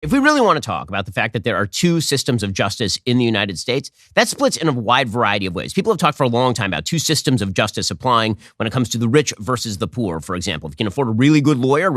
If we really want to talk about the fact that there are two systems of justice in the United States, that splits in a wide variety of ways. People have talked for a long time about two systems of justice applying when it comes to the rich versus the poor, for example. If you can afford a really good lawyer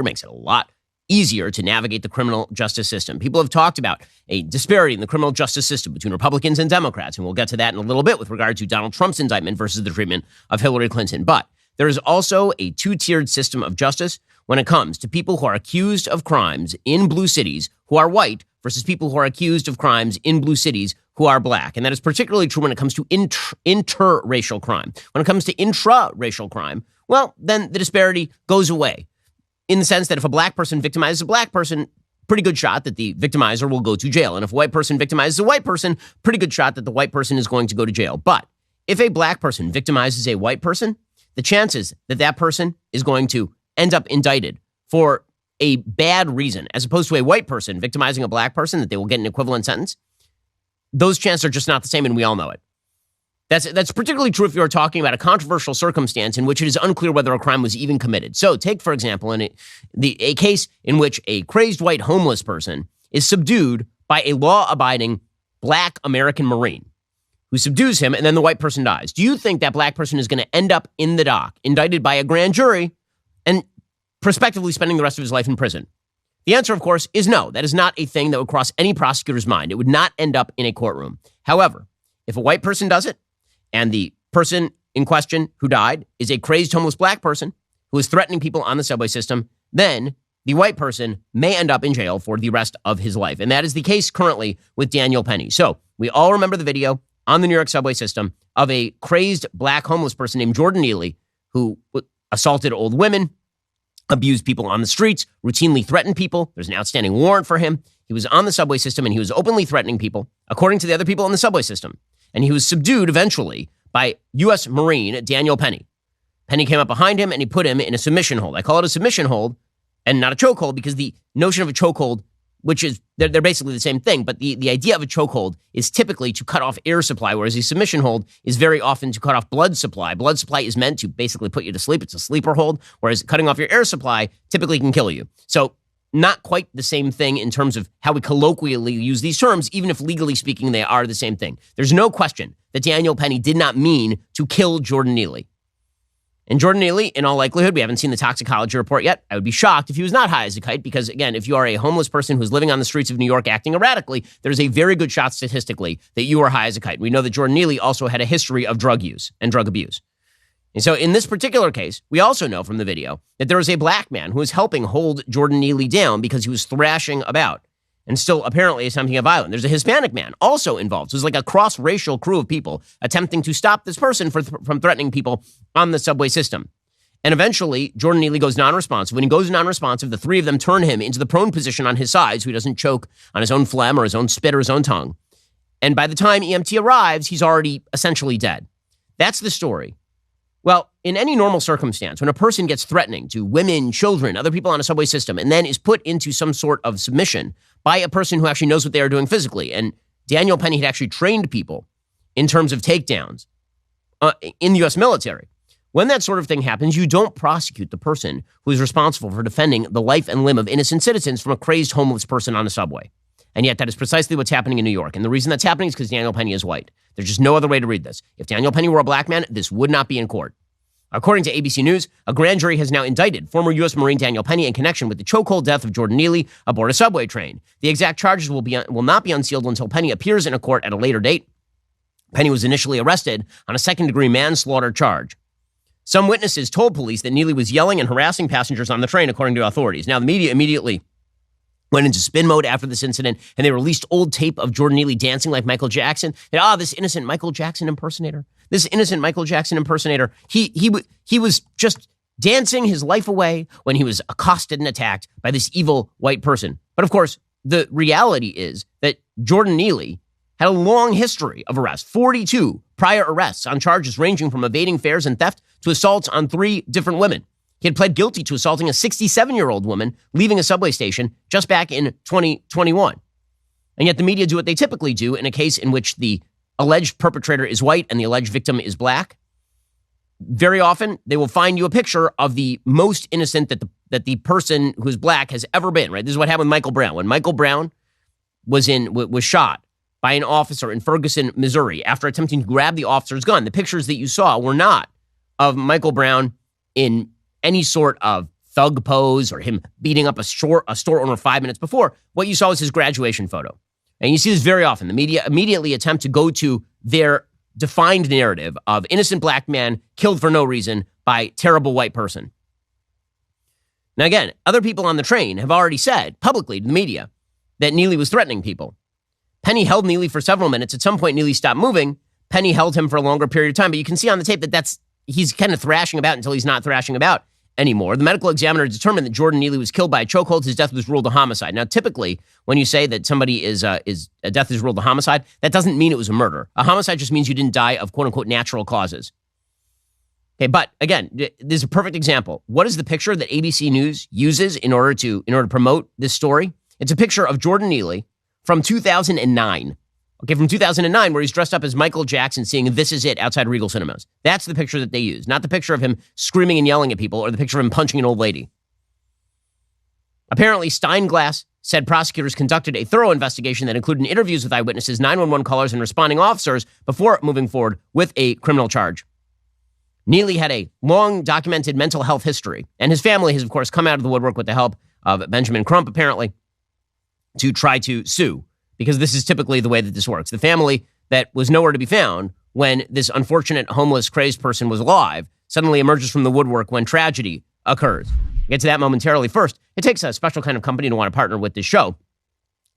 makes it a lot easier to navigate the criminal justice system. People have talked about a disparity in the criminal justice system between Republicans and Democrats, and we'll get to that in a little bit with regard to Donald Trump's indictment versus the treatment of Hillary Clinton. But there is also a two-tiered system of justice when it comes to people who are accused of crimes in blue cities who are white versus people who are accused of crimes in blue cities who are black. And that is particularly true when it comes to interracial crime. When it comes to intraracial crime, well, then the disparity goes away in the sense that if a black person victimizes a black person, pretty good shot that the victimizer will go to jail. And if a white person victimizes a white person, pretty good shot that the white person is going to go to jail. But if a black person victimizes a white person, the chances that that person is going to end up indicted for a bad reason, as opposed to a white person victimizing a black person, that they will get an equivalent sentence, those chances are just not the same, and we all know it. That's particularly true if you're talking about a controversial circumstance in which it is unclear whether a crime was even committed. So take, for example, a case in which a crazed white homeless person is subdued by a law-abiding black American Marine who subdues him, and then the white person dies. Do you think that black person is going to end up in the dock, indicted by a grand jury, and prospectively spending the rest of his life in prison? The answer, of course, is no. That is not a thing that would cross any prosecutor's mind. It would not end up in a courtroom. However, if a white person does it, and the person in question who died is a crazed homeless black person who is threatening people on the subway system, then the white person may end up in jail for the rest of his life. And that is the case currently with Daniel Penny. So we all remember the video on the New York subway system of a crazed black homeless person named Jordan Neely who assaulted old women, abused people on the streets, routinely threatened people. There's an outstanding warrant for him. He was on the subway system and he was openly threatening people, according to the other people on the subway system. And he was subdued eventually by U.S. Marine Daniel Penny. Penny came up behind him and he put him in a submission hold. I call it a submission hold and not a chokehold because the notion of a chokehold, which is, they're basically the same thing, but the idea of a chokehold is typically to cut off air supply, whereas a submission hold is very often to cut off blood supply. Blood supply is meant to basically put you to sleep. It's a sleeper hold, whereas cutting off your air supply typically can kill you. So not quite the same thing in terms of how we colloquially use these terms, even if legally speaking, they are the same thing. There's no question that Daniel Penny did not mean to kill Jordan Neely. And Jordan Neely, in all likelihood, we haven't seen the toxicology report yet. I would be shocked if he was not high as a kite because, again, if you are a homeless person who's living on the streets of New York acting erratically, there's a very good shot statistically that you are high as a kite. We know that Jordan Neely also had a history of drug use and drug abuse. And so in this particular case, we also know from the video that there is a black man who is helping hold Jordan Neely down because he was thrashing about and still apparently attempting a violent. There's a Hispanic man also involved. So it's like a cross-racial crew of people attempting to stop this person from threatening people on the subway system. And eventually, Jordan Neely goes non-responsive. When he goes non-responsive, the three of them turn him into the prone position on his side so he doesn't choke on his own phlegm or his own spit or his own tongue. And by the time EMT arrives, he's already essentially dead. That's the story. Well, in any normal circumstance, when a person gets threatening to women, children, other people on a subway system, and then is put into some sort of submission by a person who actually knows what they are doing physically, and Daniel Penny had actually trained people in terms of takedowns in the U.S. military. When that sort of thing happens, you don't prosecute the person who is responsible for defending the life and limb of innocent citizens from a crazed homeless person on a subway. And yet that is precisely what's happening in New York. And the reason that's happening is because Daniel Penny is white. There's just no other way to read this. If Daniel Penny were a black man, this would not be in court. According to ABC News, a grand jury has now indicted former U.S. Marine Daniel Penny in connection with the chokehold death of Jordan Neely aboard a subway train. The exact charges will not be unsealed until Penny appears in a court at a later date. Penny was initially arrested on a second-degree manslaughter charge. Some witnesses told police that Neely was yelling and harassing passengers on the train, according to authorities. Now, the media immediately went into spin mode after this incident, and they released old tape of Jordan Neely dancing like Michael Jackson. And, this innocent Michael Jackson impersonator. This innocent Michael Jackson impersonator. He was just dancing his life away when he was accosted and attacked by this evil white person. But of course, the reality is that Jordan Neely had a long history of arrests, 42 prior arrests on charges ranging from evading fares and theft to assaults on 3 different women. He had pled guilty to assaulting a 67-year-old woman leaving a subway station just back in 2021. And yet the media do what they typically do in a case in which the alleged perpetrator is white and the alleged victim is black. very often they will find you a picture of the most innocent that the person who's black has ever been, right? This is what happened with Michael Brown. When Michael Brown was shot by an officer in Ferguson, Missouri, after attempting to grab the officer's gun, the pictures that you saw were not of Michael Brown in any sort of thug pose or him beating up a store owner 5 minutes before. What you saw was his graduation photo. And you see this very often. The media immediately attempt to go to their defined narrative of innocent black man killed for no reason by terrible white person. Now, again, other people on the train have already said publicly to the media that Neely was threatening people. Penny held Neely for several minutes. At some point, Neely stopped moving. Penny held him for a longer period of time. But you can see on the tape that he's kind of thrashing about until he's not thrashing about anymore. The medical examiner determined that Jordan Neely was killed by a chokehold. His death was ruled a homicide. Now, typically, when you say that somebody a death is ruled a homicide, that doesn't mean it was a murder. A homicide just means you didn't die of quote unquote natural causes. Okay, but again, this is a perfect example. What is the picture that ABC News uses in order to promote this story? It's a picture of Jordan Neely from 2009. Okay, from 2009, where he's dressed up as Michael Jackson singing This Is It outside Regal Cinemas. That's the picture that they use, not the picture of him screaming and yelling at people or the picture of him punching an old lady. Apparently, Steinglass said prosecutors conducted a thorough investigation that included interviews with eyewitnesses, 911 callers, and responding officers before moving forward with a criminal charge. Neely had a long documented mental health history, and his family has, of course, come out of the woodwork with the help of Benjamin Crump, apparently, to try to sue. Because this is typically the way that this works. The family that was nowhere to be found when this unfortunate homeless crazed person was alive suddenly emerges from the woodwork when tragedy occurs. We'll get to that momentarily. First, it takes a special kind of company to want to partner with this show.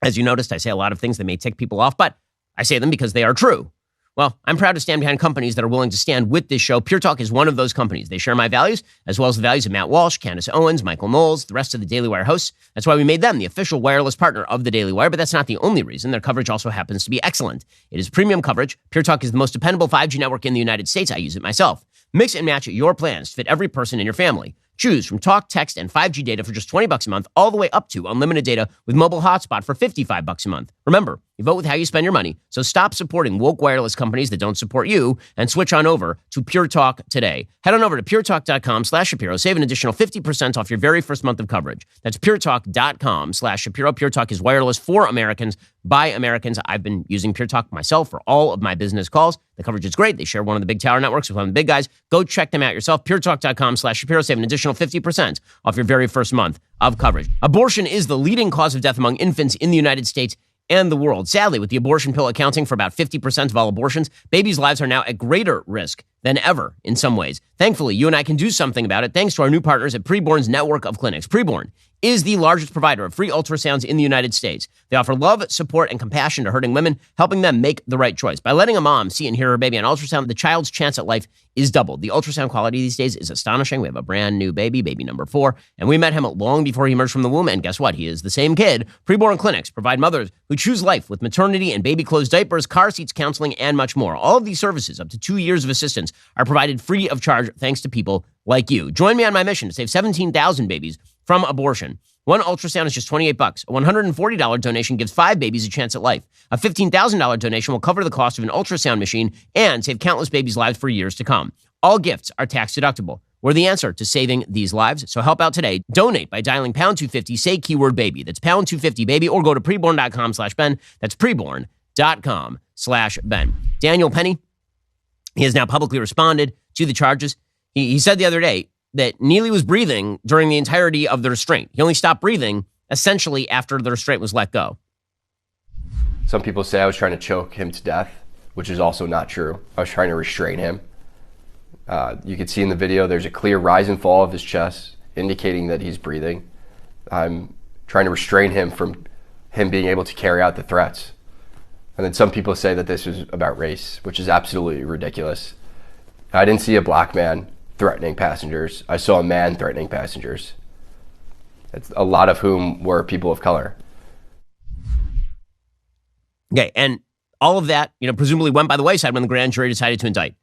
As you noticed, I say a lot of things that may tick people off, but I say them because they are true. Well, I'm proud to stand behind companies that are willing to stand with this show. Pure Talk is one of those companies. They share my values, as well as the values of Matt Walsh, Candace Owens, Michael Knowles, the rest of the Daily Wire hosts. That's why we made them the official wireless partner of the Daily Wire, but that's not the only reason. Their coverage also happens to be excellent. It is premium coverage. Pure Talk is the most dependable 5G network in the United States. I use it myself. Mix and match your plans to fit every person in your family. Choose from talk, text, and 5G data for just $20 a month, all the way up to unlimited data with mobile hotspot for $55 a month. Remember, you vote with how you spend your money, so stop supporting woke wireless companies that don't support you and switch on over to Pure Talk today. Head on over to puretalk.com/Shapiro. Save an additional 50% off your very first month of coverage. That's puretalk.com/Shapiro. Pure Talk is wireless for Americans by Americans. I've been using Pure Talk myself for all of my business calls. The coverage is great. They share one of the big tower networks with one of the big guys. Go check them out yourself. puretalk.com/Shapiro. Save an additional 50% off your very first month of coverage. Abortion is the leading cause of death among infants in the United States and the world. Sadly, with the abortion pill accounting for about 50% of all abortions, babies' lives are now at greater risk than ever in some ways. Thankfully, you and I can do something about it thanks to our new partners at Preborn's network of clinics. Preborn is the largest provider of free ultrasounds in the United States. They offer love, support, and compassion to hurting women, helping them make the right choice. By letting a mom see and hear her baby on ultrasound, the child's chance at life is doubled. The ultrasound quality these days is astonishing. We have a brand new baby number 4, and we met him long before he emerged from the womb, and guess what? He is the same kid. Preborn clinics provide mothers who choose life with maternity and baby clothes, diapers, car seats, counseling, and much more. All of these services, up to 2 years of assistance, are provided free of charge thanks to people like you. Join me on my mission to save 17,000 babies from abortion. One ultrasound is just $28. A $140 donation gives 5 babies a chance at life. A $15,000 donation will cover the cost of an ultrasound machine and save countless babies' lives for years to come. All gifts are tax deductible. We're the answer to saving these lives, so help out today. Donate by dialing pound 250, say keyword baby. That's pound 250 baby, or go to preborn.com/Ben. That's preborn.com/Ben. Daniel Penny, he has now publicly responded to the charges. He said the other day that Neely was breathing during the entirety of the restraint. He only stopped breathing essentially after the restraint was let go. Some people say I was trying to choke him to death, which is also not true. I was trying to restrain him. You can see in the video there's a clear rise and fall of his chest, indicating that he's breathing. I'm trying to restrain him from him being able to carry out the threats. And then some people say that this was about race, which is absolutely ridiculous. I didn't see a black man threatening passengers. I saw a man threatening passengers, a lot of whom were people of color. Okay, and all of that, presumably went by the wayside when the grand jury decided to indict.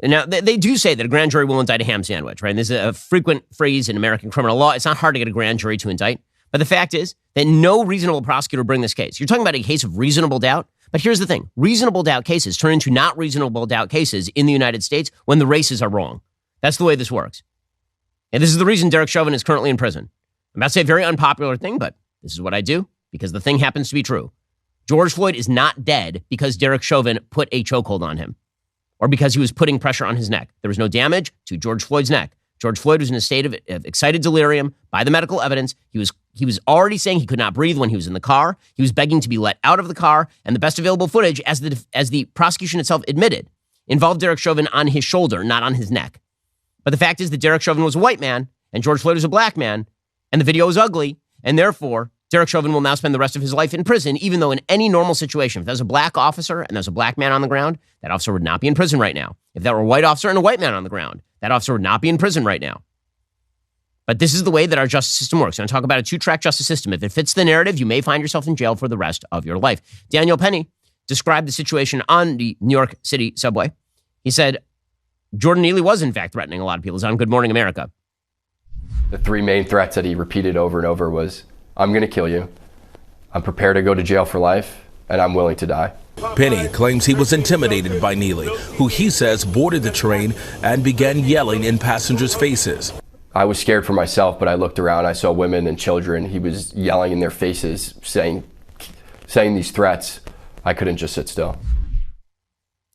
Now, they do say that a grand jury will indict a ham sandwich, right? And this is a frequent phrase in American criminal law. It's not hard to get a grand jury to indict. But the fact is that no reasonable prosecutor will bring this case. You're talking about a case of reasonable doubt. But here's the thing. Reasonable doubt cases turn into not reasonable doubt cases in the United States when the races are wrong. That's the way this works. And this is the reason Derek Chauvin is currently in prison. I'm about to say a very unpopular thing, but this is what I do because the thing happens to be true. George Floyd is not dead because Derek Chauvin put a chokehold on him or because he was putting pressure on his neck. There was no damage to George Floyd's neck. George Floyd was in a state of excited delirium by the medical evidence. He was already saying he could not breathe when he was in the car. He was begging to be let out of the car, and the best available footage, as the prosecution itself admitted, involved Derek Chauvin on his shoulder, not on his neck. But the fact is that Derek Chauvin was a white man, and George Floyd was a black man, and the video is ugly, and therefore Derek Chauvin will now spend the rest of his life in prison, even though in any normal situation, if there's a black officer and there's a black man on the ground, that officer would not be in prison right now. If there were a white officer and a white man on the ground, that officer would not be in prison right now. But this is the way that our justice system works. I'm going to talk about a two-track justice system. If it fits the narrative, you may find yourself in jail for the rest of your life. Daniel Penny described the situation on the New York City subway. He said, Jordan Neely was, in fact, threatening a lot of people. It's on Good Morning America. The three main threats that he repeated over and over was, I'm going to kill you, I'm prepared to go to jail for life, and I'm willing to die. Penny claims he was intimidated by Neely, who he says boarded the train and began yelling in passengers' faces. I was scared for myself, but I looked around, I saw women and children. He was yelling in their faces, saying these threats. I couldn't just sit still.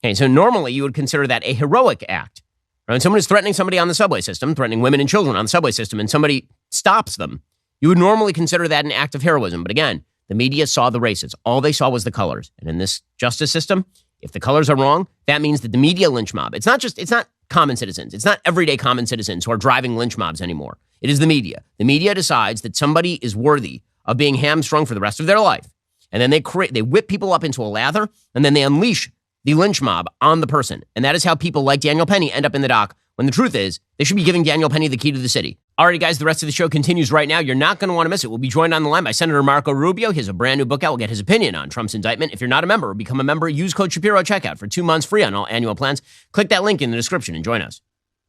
Okay, so normally you would consider that a heroic act. Right? When someone is threatening somebody on the subway system, threatening women and children on the subway system, and somebody stops them, you would normally consider that an act of heroism. But again, the media saw the races. All they saw was the colors. And in this justice system, if the colors are wrong, that means that the media lynch mob, it's not common citizens. It's not everyday common citizens who are driving lynch mobs anymore. It is the media. The media decides that somebody is worthy of being hamstrung for the rest of their life. And then they whip people up into a lather, and then they unleash the lynch mob on the person. And that is how people like Daniel Penny end up in the dock, when the truth is they should be giving Daniel Penny the key to the city. Alrighty, guys, the rest of the show continues right now. You're not going to want to miss it. We'll be joined on the line by Senator Marco Rubio. He has a brand new book out. We'll get his opinion on Trump's indictment. If you're not a member, become a member. Use code Shapiro at checkout for 2 months free on all annual plans. Click that link in the description and join us.